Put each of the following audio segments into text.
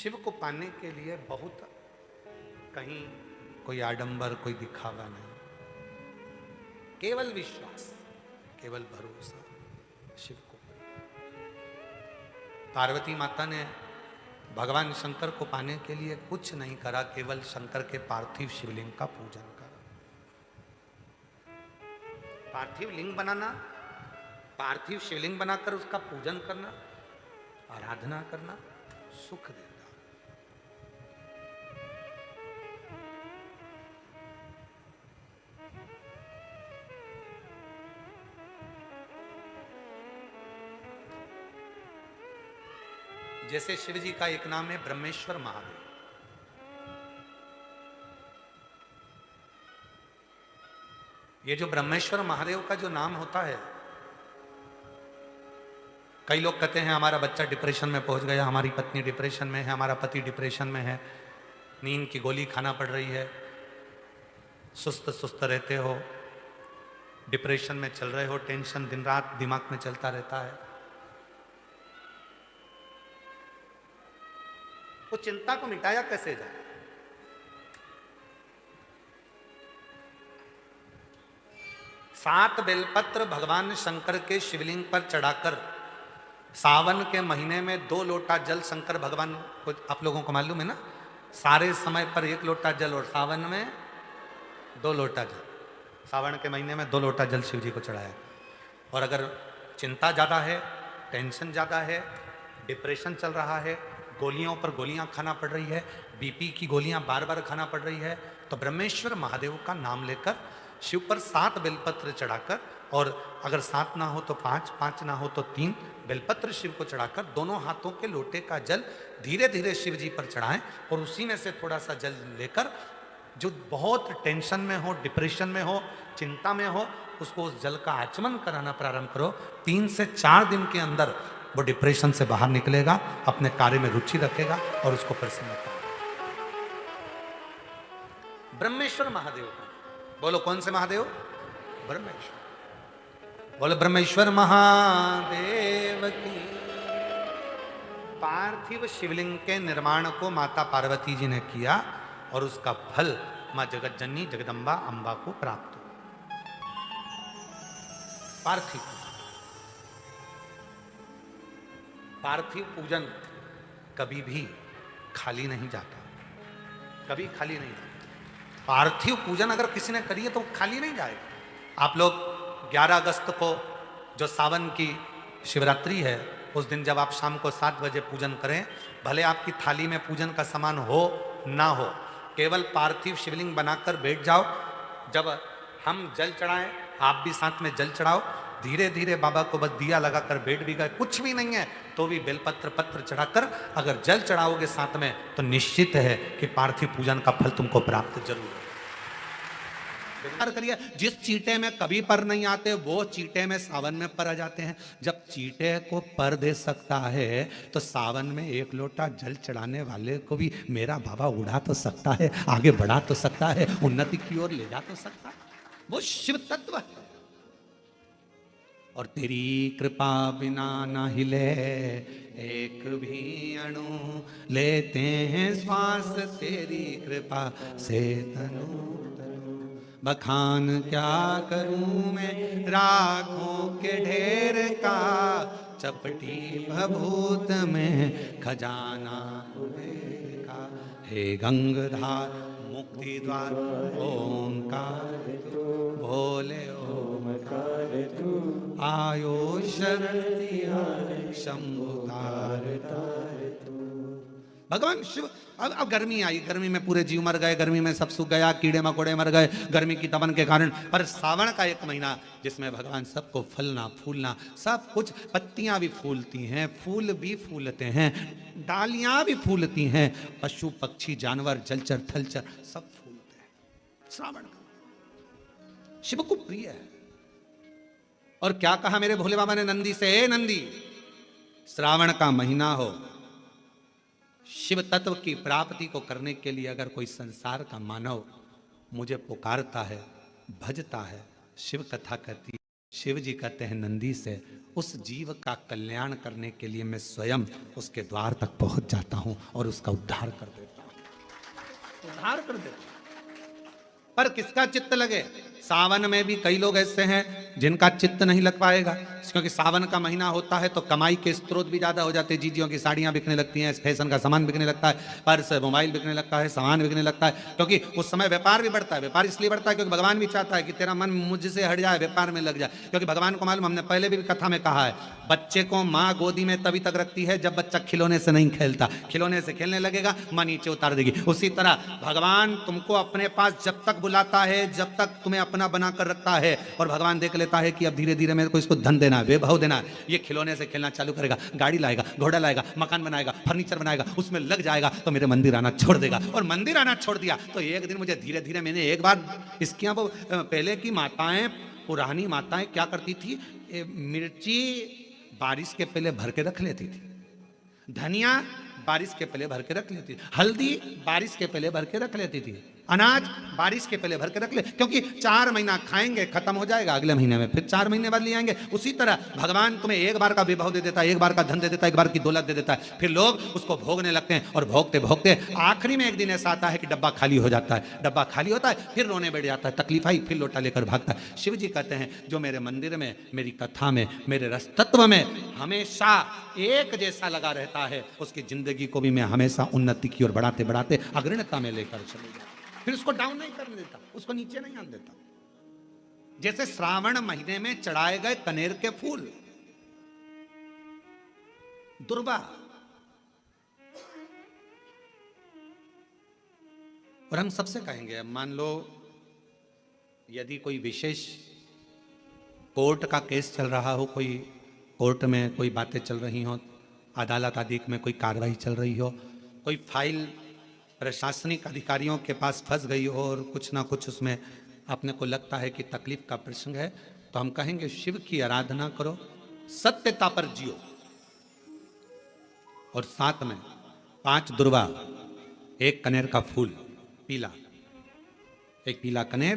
शिव को पाने के लिए बहुत कहीं कोई आडंबर, कोई दिखावा नहीं, केवल विश्वास, केवल भरोसा शिव को। पार्वती माता ने भगवान शंकर को पाने के लिए कुछ नहीं करा, केवल शंकर के पार्थिव शिवलिंग का पूजन करा। पार्थिव लिंग बनाना, पार्थिव शिवलिंग बनाकर उसका पूजन करना, आराधना करना सुख देता। जैसे शिव जी का एक नाम है ब्रह्मेश्वर महादेव। ये जो ब्रह्मेश्वर महादेव का जो नाम होता है, कई लोग कहते हैं हमारा बच्चा डिप्रेशन में पहुंच गया, हमारी पत्नी डिप्रेशन में है, हमारा पति डिप्रेशन में है, नींद की गोली खाना पड़ रही है, सुस्त सुस्त रहते हो, डिप्रेशन में चल रहे हो, टेंशन दिन रात दिमाग में चलता रहता है। वो चिंता को मिटाया कैसे जाए? सात बेलपत्र भगवान शंकर के शिवलिंग पर चढ़ाकर सावन के महीने में 2 लोटा जल शंकर भगवान को, आप लोगों को मालूम है ना, सारे समय पर 1 लोटा जल और सावन में 2 लोटा जल। सावन के महीने में 2 लोटा जल शिव जी को चढ़ाया। और अगर चिंता ज़्यादा है, टेंशन ज़्यादा है, डिप्रेशन चल रहा है, गोलियों पर गोलियां खाना पड़ रही है, बीपी की गोलियां बार बार खाना पड़ रही है, तो ब्रह्मेश्वर महादेव का नाम लेकर शिव पर 7 बेलपत्र चढ़ाकर, और अगर 7 ना हो तो 5, 5 ना हो तो 3 बेलपत्र शिव को चढ़ाकर दोनों हाथों के लोटे का जल धीरे धीरे शिव जी पर चढ़ाएं, और उसी में से थोड़ा सा जल लेकर जो बहुत टेंशन में हो, डिप्रेशन में हो, चिंता में हो, उसको उस जल का आचमन कराना प्रारंभ करो। 3 से 4 दिन के अंदर वो डिप्रेशन से बाहर निकलेगा, अपने कार्य में रुचि रखेगा और उसको प्रसन्न करेगा। ब्रह्मेश्वर महादेव का बोलो, कौन से महादेव? ब्रह्मेश्वर। बोलो ब्रह्मेश्वर महादेव की। पार्थिव शिवलिंग के निर्माण को माता पार्वती जी ने किया और उसका फल मां जगत जननी जगदम्बा अंबा को प्राप्त हुआ। पार्थिव पूजन कभी भी खाली नहीं जाता, कभी खाली नहीं जाता। पार्थिव पूजन अगर किसी ने करी है तो खाली नहीं जाएगा। आप लोग 11 अगस्त को जो सावन की शिवरात्रि है, उस दिन जब आप शाम को 7 बजे पूजन करें, भले आपकी थाली में पूजन का सामान हो ना हो, केवल पार्थिव शिवलिंग बनाकर बैठ जाओ। जब हम जल चढ़ाएं, आप भी साथ में जल चढ़ाओ। धीरे धीरे बाबा को बस दिया लगाकर बैठ भी गए, कुछ भी नहीं है तो भी बेलपत्र पत्र चढ़ाकर अगर जल चढ़ाओगे साथ में, तो निश्चित है कि पार्थिव पूजन का फल तुमको प्राप्त जरूर है। करिए, जिस चींटे में कभी पर नहीं आते वो चींटे में सावन में पर आ जाते हैं। जब चींटे को पर दे सकता है तो सावन में 1 लोटा जल चढ़ाने वाले को भी मेरा बाबा उड़ा तो सकता है, आगे बढ़ा तो सकता है, उन्नति की ओर ले जा तो सकता है। वो शिव तत्व है। और तेरी कृपा बिना ना हिले एक भी अणु, लेते हैं श्वास तेरी कृपा से तनु तनु। बखान क्या करूं मैं राखों के ढेर का, चपटी भभूत में खजाना कुबेर का। हे गंगाधार मुक्ति द्वार ओंकार तू, बोले ओमकार तू, आयो शरण शंभु तार तार तू। भगवान शिव। अब गर्मी आई, गर्मी में पूरे जीव मर गए, गर्मी में सब सूख गया, कीड़े मकोड़े मर गए गर्मी की तपन के कारण। पर सावन का 1 महीना जिसमें भगवान सबको फलना फूलना सब कुछ, पत्तियां भी फूलती हैं, फूल भी फूलते हैं, डालियां भी फूलती हैं, पशु पक्षी जानवर जलचर थलचर सब फूलते हैं। श्रावण का शिव को प्रिय है। और क्या कहा मेरे भोले बाबा ने नंदी से? हे नंदी, श्रावण का महीना हो, शिव तत्व की प्राप्ति को करने के लिए अगर कोई संसार का मानव मुझे पुकारता है, भजता है, शिव कथा कहती है, शिव जी कहते हैं नंदी से, उस जीव का कल्याण करने के लिए मैं स्वयं उसके द्वार तक पहुंच जाता हूं और उसका उद्धार कर देता हूं, उद्धार कर देता हूं। पर किसका चित्त लगे? सावन में भी कई लोग ऐसे हैं जिनका चित्त नहीं लग पाएगा, क्योंकि सावन का महीना होता है तो कमाई के स्रोत भी ज्यादा हो जाते हैं। जीजियों की साड़ियां बिकने लगती हैं, फैशन का सामान बिकने लगता है, पर्स मोबाइल बिकने लगता है, सामान बिकने लगता है, क्योंकि उस समय व्यापार भी बढ़ता है। व्यापार इसलिए बढ़ता है क्योंकि भगवान भी चाहता है कि तेरा मन मुझसे हट जाए, व्यापार में लग जाए। क्योंकि भगवान को मालूम, हमने पहले भी कथा में कहा है, बच्चे को माँ गोदी में तभी तक रखती है जब बच्चा खिलौने से नहीं खेलता। खिलौने से खेलने लगेगा, माँ नीचे उतार देगी। उसी तरह भगवान तुमको अपने पास जब तक बुलाता है, जब तक तुम्हें अपना बना कर रखता है, और भगवान देख लेता है कि अब धीरे धीरे मेरे को इसको धन देना है, वैभव देना है, ये खिलौने से खेलना चालू करेगा, गाड़ी लाएगा, घोड़ा लाएगा, मकान बनाएगा, फर्नीचर बनाएगा, उसमें लग जाएगा, तो मेरे मंदिर आना छोड़ देगा। और मंदिर आना छोड़ दिया तो एक दिन मुझे धीरे धीरे, मैंने एक बार इसकी पहले की माताएं, पुरानी माताएं क्या करती थी, मिर्ची बारिश के पहले भर के रख लेती थी, धनिया बारिश के पहले भर के रख लेती थी, हल्दी बारिश के पहले भर के रख लेती थी, अनाज बारिश के पहले भर के रख ले, क्योंकि 4 महीना खाएंगे, खत्म हो जाएगा, अगले महीने में फिर 4 महीने बाद ले आएंगे। उसी तरह भगवान तुम्हें एक बार का विभव दे देता है, एक बार का धन दे देता है, एक बार की दौलत दे देता है, फिर लोग उसको भोगने लगते हैं, और भोगते भोगते आखिरी में एक दिन ऐसा आता है कि डब्बा खाली हो जाता है। डब्बा खाली होता है, फिर रोने बैठ जाता है, तकलीफ आई, फिर लोटा लेकर भागता है। शिव जी कहते हैं जो मेरे मंदिर में, मेरी कथा में, मेरे रसतत्व में हमेशा एक जैसा लगा रहता है, उसकी जिंदगी को भी मैं हमेशा उन्नति की ओर बढ़ाते बढ़ाते अग्रणता में लेकर चले जाता, फिर उसको डाउन नहीं करने देता, उसको नीचे नहीं आने देता। जैसे श्रावण महीने में चढ़ाए गए कनेर के फूल, दुर्वा, और हम सबसे कहेंगे, मान लो यदि कोई विशेष कोर्ट का केस चल रहा हो, कोई कोर्ट में कोई बातें चल रही हो, अदालत आदि में कोई कार्रवाई चल रही हो, कोई फाइल प्रशासनिक अधिकारियों के पास फंस गई हो और कुछ ना कुछ उसमें अपने को लगता है कि तकलीफ का प्रसंग है, तो हम कहेंगे शिव की आराधना करो, सत्यता पर जियो, और साथ में 5 दुर्वा, 1 कनेर का फूल पीला, 1 पीला कनेर,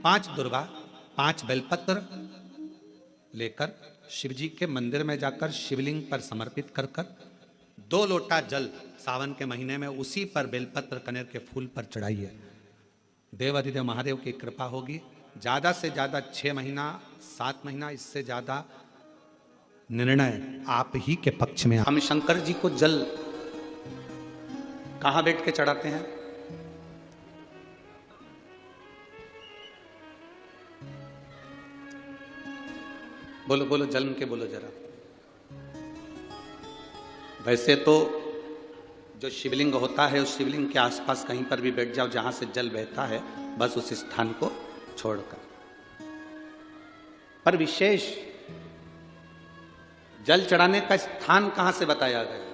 5 दुर्वा, 5 बेलपत्र लेकर शिव जी के मंदिर में जाकर शिवलिंग पर समर्पित कर कर 2 लोटा जल सावन के महीने में उसी पर बेलपत्र कनेर के फूल पर चढ़ाइए। देवाधिदेव महादेव की कृपा होगी। ज़्यादा से ज़्यादा 6 महीना, 7 महीना, इससे ज़्यादा निर्णय आप ही के पक्ष में। हम शंकर जी को जल कहाँ बैठ के चढ़ाते हैं? बोलो बोलो, जल के बोलो जरा। वैसे तो जो शिवलिंग होता है, उस शिवलिंग के आसपास कहीं पर भी बैठ जाओ जहां से जल बहता है, बस उस स्थान को छोड़कर। पर विशेष जल चढ़ाने का स्थान कहां से बताया गया?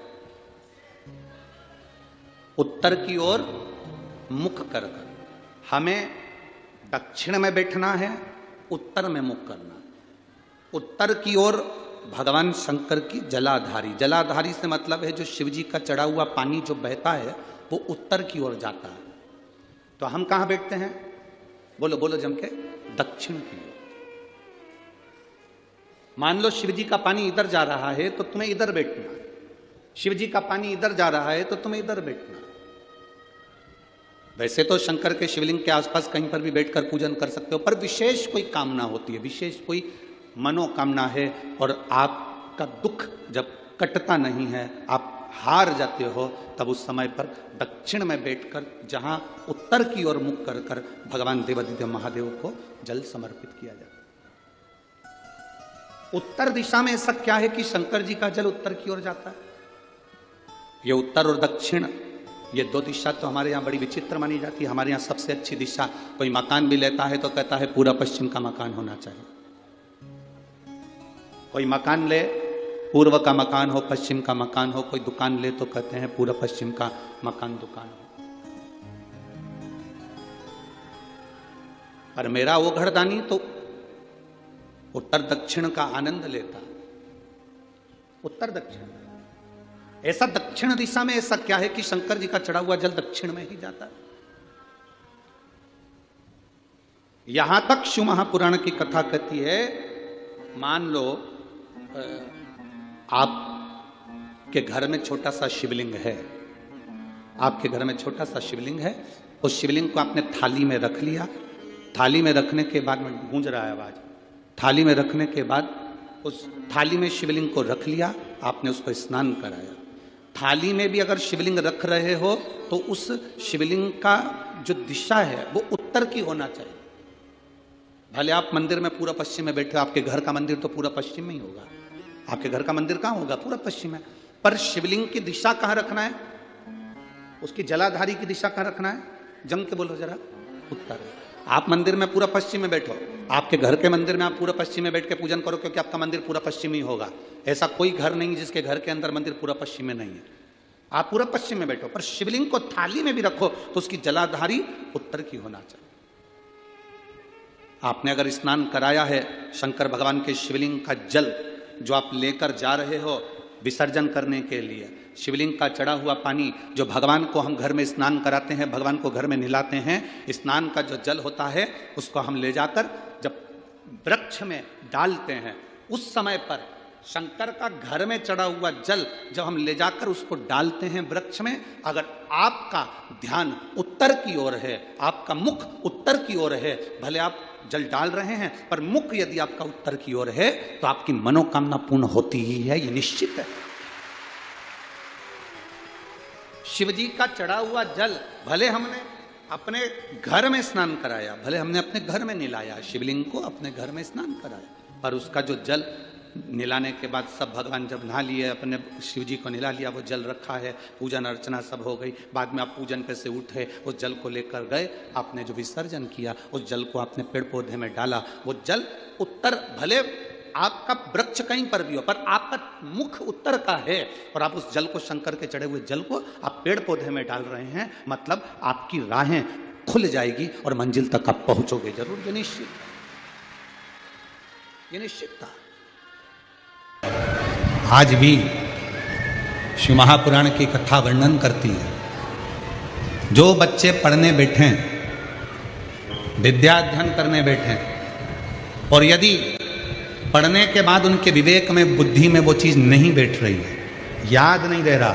उत्तर की ओर मुख कर कर। हमें दक्षिण में बैठना है, उत्तर में मुख करना। उत्तर की ओर भगवान शंकर की जलाधारी, जलाधारी से मतलब है जो शिव जी का चढ़ा हुआ पानी जो बहता है वो उत्तर की ओर जाता है। तो हम कहां बैठते हैं? बोलो बोलो जम के, दक्षिण की ओर। मान लो शिव जी का पानी इधर जा रहा है तो तुम्हें इधर बैठना, शिव जी का पानी इधर जा रहा है तो तुम्हें इधर बैठना। वैसे तो शंकर के शिवलिंग के आसपास कहीं पर भी बैठकर पूजन कर सकते हो, पर विशेष कोई कामना होती है, विशेष कोई मनोकामना है, और आपका दुख जब कटता नहीं है, आप हार जाते हो, तब उस समय पर दक्षिण में बैठकर जहां उत्तर की ओर मुख कर कर भगवान देवाधिदेव महादेव को जल समर्पित किया जाता है। उत्तर दिशा में ऐसा क्या है कि शंकर जी का जल उत्तर की ओर जाता है? ये उत्तर और दक्षिण, ये 2 दिशा तो हमारे यहाँ बड़ी विचित्र मानी जाती है। हमारे यहाँ सबसे अच्छी दिशा, कोई मकान भी लेता है तो कहता है पूरा पश्चिम का मकान होना चाहिए। कोई मकान ले, पूर्व का मकान हो, पश्चिम का मकान हो, कोई दुकान ले तो कहते हैं पूरा पश्चिम का मकान दुकान हो। पर मेरा वो घरदानी तो उत्तर दक्षिण का आनंद लेता, उत्तर दक्षिण। ऐसा दक्षिण दिशा में ऐसा क्या है कि शंकर जी का चढ़ा हुआ जल दक्षिण में ही जाता है? यहां तक शिव महापुराण की कथा कहती है मान लो आपके घर में छोटा सा शिवलिंग है, आपके घर में छोटा सा शिवलिंग है, उस शिवलिंग को आपने थाली में रख लिया। थाली में रखने के बाद में गूंज रहा है आवाज, थाली में रखने के बाद उस थाली में शिवलिंग को रख लिया, आपने उसको स्नान कराया। थाली में भी अगर शिवलिंग रख रहे हो तो उस शिवलिंग का जो दिशा है वो उत्तर की होना चाहिए। भले आप मंदिर में पूरा पश्चिम में बैठे हो, आपके घर का मंदिर तो पूरा पश्चिम में ही होगा, आपके घर का मंदिर कहाँ होगा? पूरा पश्चिम में। पर शिवलिंग की दिशा कहाँ रखना है? उसकी जलाधारी की दिशा कहाँ रखना है? जम के बोलो जरा। उत्तर। आप मंदिर में पूरा पश्चिम में बैठो, आपके घर के मंदिर में आप पूरा पश्चिम में बैठ के पूजन करो, क्योंकि आपका मंदिर पूरा पश्चिमी होगा। ऐसा कोई घर नहीं जिसके घर के अंदर मंदिर पूरा पश्चिम में नहीं है। आप पूरा पश्चिम में बैठो, पर शिवलिंग को थाली में भी रखो तो उसकी जलाधारी उत्तर की होना चाहिए। आपने अगर स्नान कराया है, शंकर भगवान के शिवलिंग का जल जो आप लेकर जा रहे हो विसर्जन करने के लिए, शिवलिंग का चढ़ा हुआ पानी जो भगवान को हम घर में स्नान कराते हैं, भगवान को घर में नहलाते हैं, स्नान का जो जल होता है उसको हम ले जाकर जब वृक्ष में डालते हैं, उस समय पर शंकर का घर में चढ़ा हुआ जल जब हम ले जाकर उसको डालते हैं वृक्ष में, अगर आपका ध्यान उत्तर की ओर है, आपका मुख उत्तर की ओर है, भले आप जल डाल रहे हैं पर मुख यदि आपका उत्तर की ओर है तो आपकी मनोकामना पूर्ण होती ही है, ये निश्चित है। शिव जी का चढ़ा हुआ जल भले हमने अपने घर में स्नान कराया, भले हमने अपने घर में नहलाया, शिवलिंग को अपने घर में स्नान कराया, पर उसका जो जल नहलाने के बाद सब भगवान जब नहा लिए, अपने शिव जी को नहला लिया, वो जल रखा है, पूजन अर्चना सब हो गई, बाद में आप पूजन पे से उठे, उस जल को लेकर गए, आपने जो विसर्जन किया उस जल को आपने पेड़ पौधे में डाला, वो जल उत्तर, भले आपका वृक्ष कहीं पर भी हो पर आपका मुख उत्तर का है और आप उस जल को, शंकर के चढ़े हुए जल को आप पेड़ पौधे में डाल रहे हैं, मतलब आपकी राहें खुल जाएगी और मंजिल तक आप पहुंचोगे जरूर, ये निश्चित, ये निश्चित था। आज भी शिव महापुराण की कथा वर्णन करती है, जो बच्चे पढ़ने बैठे, विद्या अध्ययन करने बैठे और यदि पढ़ने के बाद उनके विवेक में, बुद्धि में वो चीज नहीं बैठ रही है, याद नहीं रह रहा,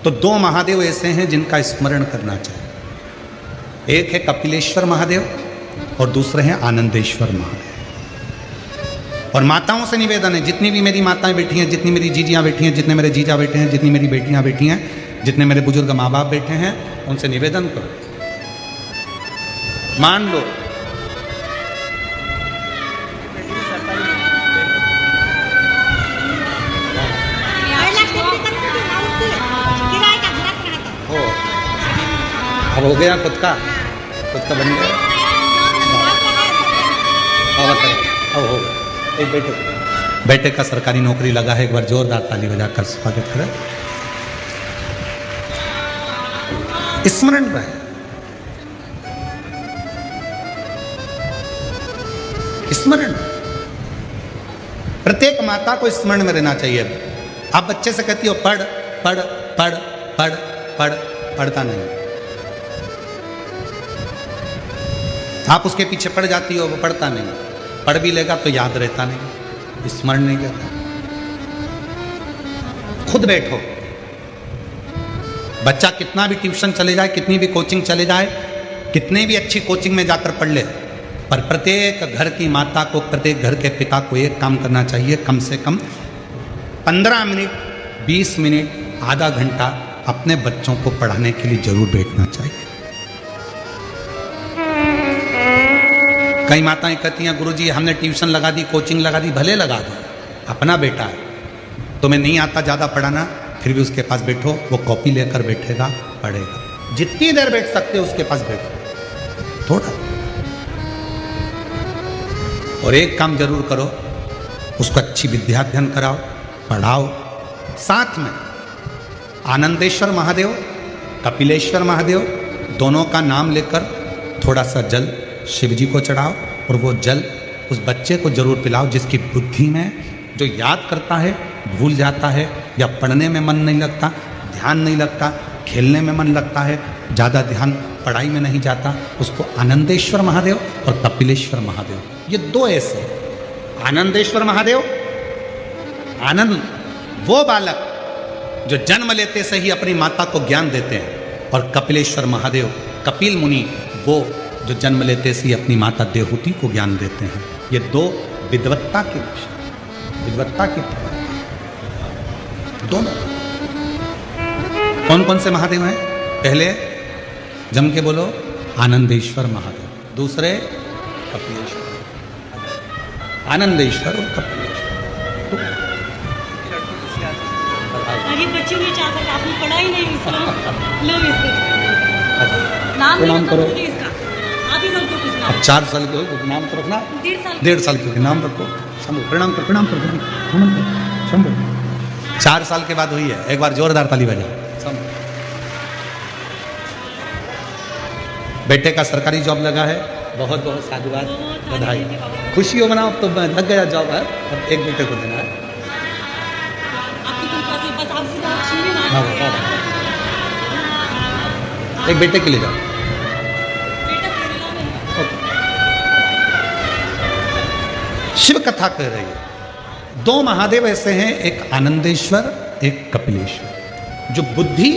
तो दो महादेव ऐसे हैं जिनका स्मरण करना चाहिए। एक है कपिलेश्वर महादेव और दूसरे हैं आनंदेश्वर महादेव। और माताओं से निवेदन है, जितनी भी मेरी माताएं बैठी हैं, जितनी मेरी जीजियां बैठी हैं, जितने मेरे जीजा बैठे हैं, जितनी मेरी बेटियां बैठी हैं, जितने मेरे बुजुर्ग माँ बाप बैठे हैं, उनसे निवेदन करो, मान लो हो, अब हो गया खुद का बन गया, अब हो गया। एक बेटे का सरकारी नौकरी लगा है, एक बार जोरदार ताली बजाकर स्वागत करें। स्मरण रहे, स्मरण, प्रत्येक माता को स्मरण में रहना चाहिए। आप बच्चे से कहती हो पढ़ पढ़ पढ़ पढ़ पढ़, पढ़ता नहीं, आप उसके पीछे पड़ जाती हो, वो पढ़ता नहीं, पढ़ भी लेगा तो याद रहता नहीं, स्मरण नहीं रहता। खुद बैठो, बच्चा कितना भी ट्यूशन चले जाए, कितनी भी कोचिंग चले जाए, कितनी भी अच्छी कोचिंग में जाकर पढ़ ले, पर प्रत्येक घर की माता को, प्रत्येक घर के पिता को एक काम करना चाहिए, कम से कम 15 मिनट, 20 मिनट, आधा घंटा अपने बच्चों को पढ़ाने के लिए जरूर बैठना चाहिए। कई माताएं कहती हैं गुरुजी हमने ट्यूशन लगा दी, कोचिंग लगा दी, भले लगा दो, अपना बेटा है, तुम्हें नहीं आता ज़्यादा पढ़ाना, फिर भी उसके पास बैठो, वो कॉपी लेकर बैठेगा, पढ़ेगा, जितनी देर बैठ सकते हो उसके पास बैठो थोड़ा। और एक काम जरूर करो, उसको अच्छी विद्या अध्ययन कराओ, पढ़ाओ, साथ में आनंदेश्वर महादेव, कपिलेश्वर महादेव दोनों का नाम लेकर थोड़ा सा जल शिव जी को चढ़ाओ और वो जल उस बच्चे को जरूर पिलाओ जिसकी बुद्धि में, जो याद करता है भूल जाता है, या पढ़ने में मन नहीं लगता, ध्यान नहीं लगता, खेलने में मन लगता है, ज़्यादा ध्यान पढ़ाई में नहीं जाता, उसको आनंदेश्वर महादेव और कपिलेश्वर महादेव, ये दो ऐसे आनंदेश्वर महादेव, आनंद वो बालक जो जन्म लेते से ही अपनी माता को ज्ञान देते हैं, और कपिलेश्वर महादेव, कपिल मुनि, वो जो जन्म लेते से ही अपनी माता देवहूति को ज्ञान देते हैं। ये दो विद्वत्ता के विषय, विद्वत्ता के दोनों। कौन कौन से महादेव हैं? पहले जम के बोलो, आनंदेश्वर महादेव। दूसरे कपिलेश्वर, आनंदेश्वर और कपिलेश्वर। अरे बच्चे नहीं चाह सकते, आपने पढ़ा ही नहीं इसका। लो इसको नाम प्रणाम करो। इसका आप ही सबको कुछ नाम। अब 4 साल के हो तो नाम तो रखना। 1.5 साल के नाम रखो। शंभू, प्रणाम करो, प्रणाम करो, प्रणाम करो। शंभू 4 साल के बाद हुई है। एक बार जोरदार ताली बजा। बेटे का सरकारी जॉब लगा है, बहुत बहुत साधुवाद, बधाई। खुशी हो मनाओ। तो लग गया जॉब है, अब एक बेटे को देना है। एक बेटे के लिए जाओ। शिव कथा कह रही है, 2 महादेव ऐसे हैं, एक आनंदेश्वर, एक कपिलेश्वर, जो बुद्धि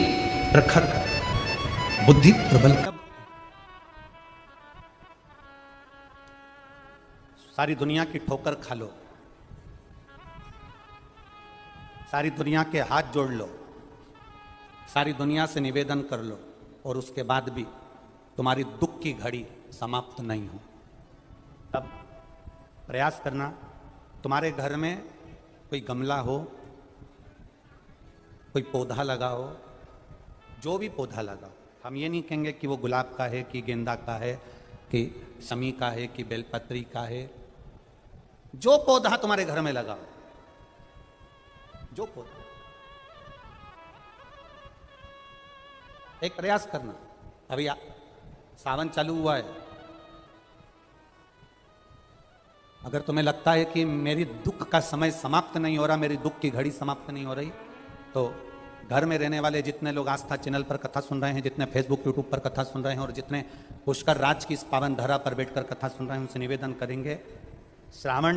प्रखर करते, बुद्धि प्रबल। सारी दुनिया की ठोकर खा लो, सारी दुनिया के हाथ जोड़ लो, सारी दुनिया से निवेदन कर लो, और उसके बाद भी तुम्हारी दुख की घड़ी समाप्त नहीं हो, तब प्रयास करना। तुम्हारे घर में कोई गमला हो, कोई पौधा लगा हो, जो भी पौधा लगा हो, हम ये नहीं कहेंगे कि वो गुलाब का है, कि गेंदा का है, कि शमी का है, कि बेलपत्री का है। जो पौधा तुम्हारे घर में लगा हो, जो पौधा, एक प्रयास करना। अभी सावन चालू हुआ है, अगर तुम्हें लगता है कि मेरी दुख का समय समाप्त नहीं हो रहा, मेरी दुख की घड़ी समाप्त नहीं हो रही, तो घर में रहने वाले जितने लोग आस्था चैनल पर कथा सुन रहे हैं, जितने फेसबुक यूट्यूब पर कथा सुन रहे हैं, और जितने पुष्कर राज की इस पावन धरा पर बैठकर कथा सुन रहे हैं, उनसे निवेदन करेंगे, श्रावण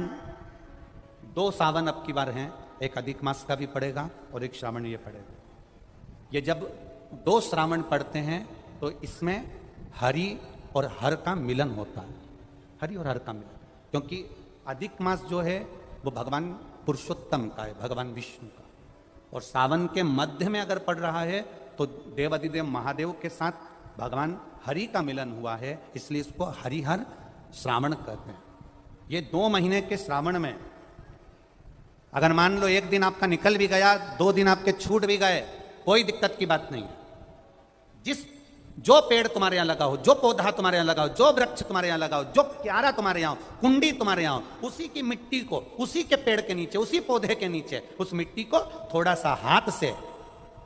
2 सावन अब की बार हैं, एक अधिक मास का भी पड़ेगा और एक श्रावण ये पड़ेगा। ये जब 2 श्रावण पढ़ते हैं तो इसमें हरि और हर का मिलन होता है, हरि और हर का मिलन, क्योंकि अधिक मास जो है वो भगवान पुरुषोत्तम का है, भगवान विष्णु का, और सावन के मध्य में अगर पड़ रहा है तो देवादिदेव महादेव के साथ भगवान हरि का मिलन हुआ है, इसलिए इसको हरिहर श्रावण कहते हैं। ये 2 महीने के श्रावण में अगर मान लो एक दिन आपका निकल भी गया, 2 दिन आपके छूट भी गए, कोई दिक्कत की बात नहीं है। जो पेड़ तुम्हारे यहां लगा हो, जो पौधा तुम्हारे यहां लगा हो, जो वृक्ष तुम्हारे यहां लगा हो, जो क्यारा तुम्हारे यहां हो, कुंडी तुम्हारे यहां हो, उसी की मिट्टी को, उसी के पेड़ के नीचे, उसी पौधे के नीचे, उस मिट्टी को थोड़ा सा हाथ से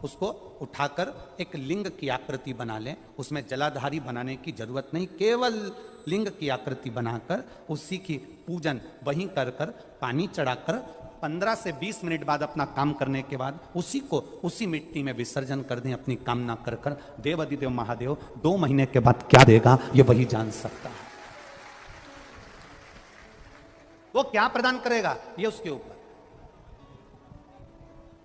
उसको उठाकर एक लिंग की आकृति बना लें। उसमें जलाधारी बनाने की जरूरत नहीं, केवल लिंग की आकृति बनाकर उसी की पूजन वहीं कर पानी चढ़ाकर 15 से 20 मिनट बाद अपना काम करने के बाद उसी को उसी मिट्टी में विसर्जन कर दें, अपनी कामना कर देवादिदेव महादेव 2 महीने के बाद क्या देगा ये वही जान सकता है। वो क्या प्रदान करेगा ये उसके ऊपर।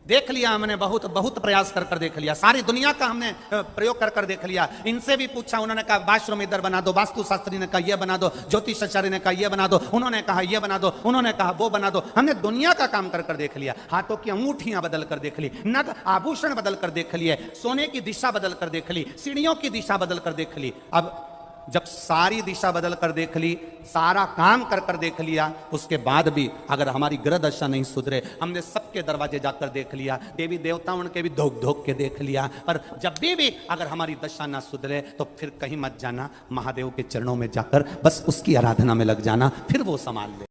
देख लिया हमने, बहुत बहुत प्रयास कर देख लिया, सारी दुनिया का हमने प्रयोग कर देख लिया। इनसे भी पूछा, उन्होंने कहा वाशरूम इधर बना दो, वास्तु शास्त्री ने कहा ये बना दो, ज्योतिषाचार्य ने कहा ये बना दो, उन्होंने कहा ये बना दो, उन्होंने कहा वो बना दो। हमने दुनिया का काम कर देख लिया, हाथों की अंगूठियां बदल कर देख ली, नग आभूषण बदल कर देख लिए, सोने की दिशा बदल कर देख ली, सीढ़ियों की दिशा बदल कर देख ली। अब जब सारी दिशा बदल कर देख ली, सारा काम कर देख लिया, उसके बाद भी अगर हमारी ग्रह दशा नहीं सुधरे, हमने सबके दरवाजे जाकर देख लिया, देवी देवताओं के भी धोख के देख लिया, पर जब भी अगर हमारी दशा ना सुधरे तो फिर कहीं मत जाना, महादेव के चरणों में जाकर बस उसकी आराधना में लग जाना, फिर वो संभाल ले।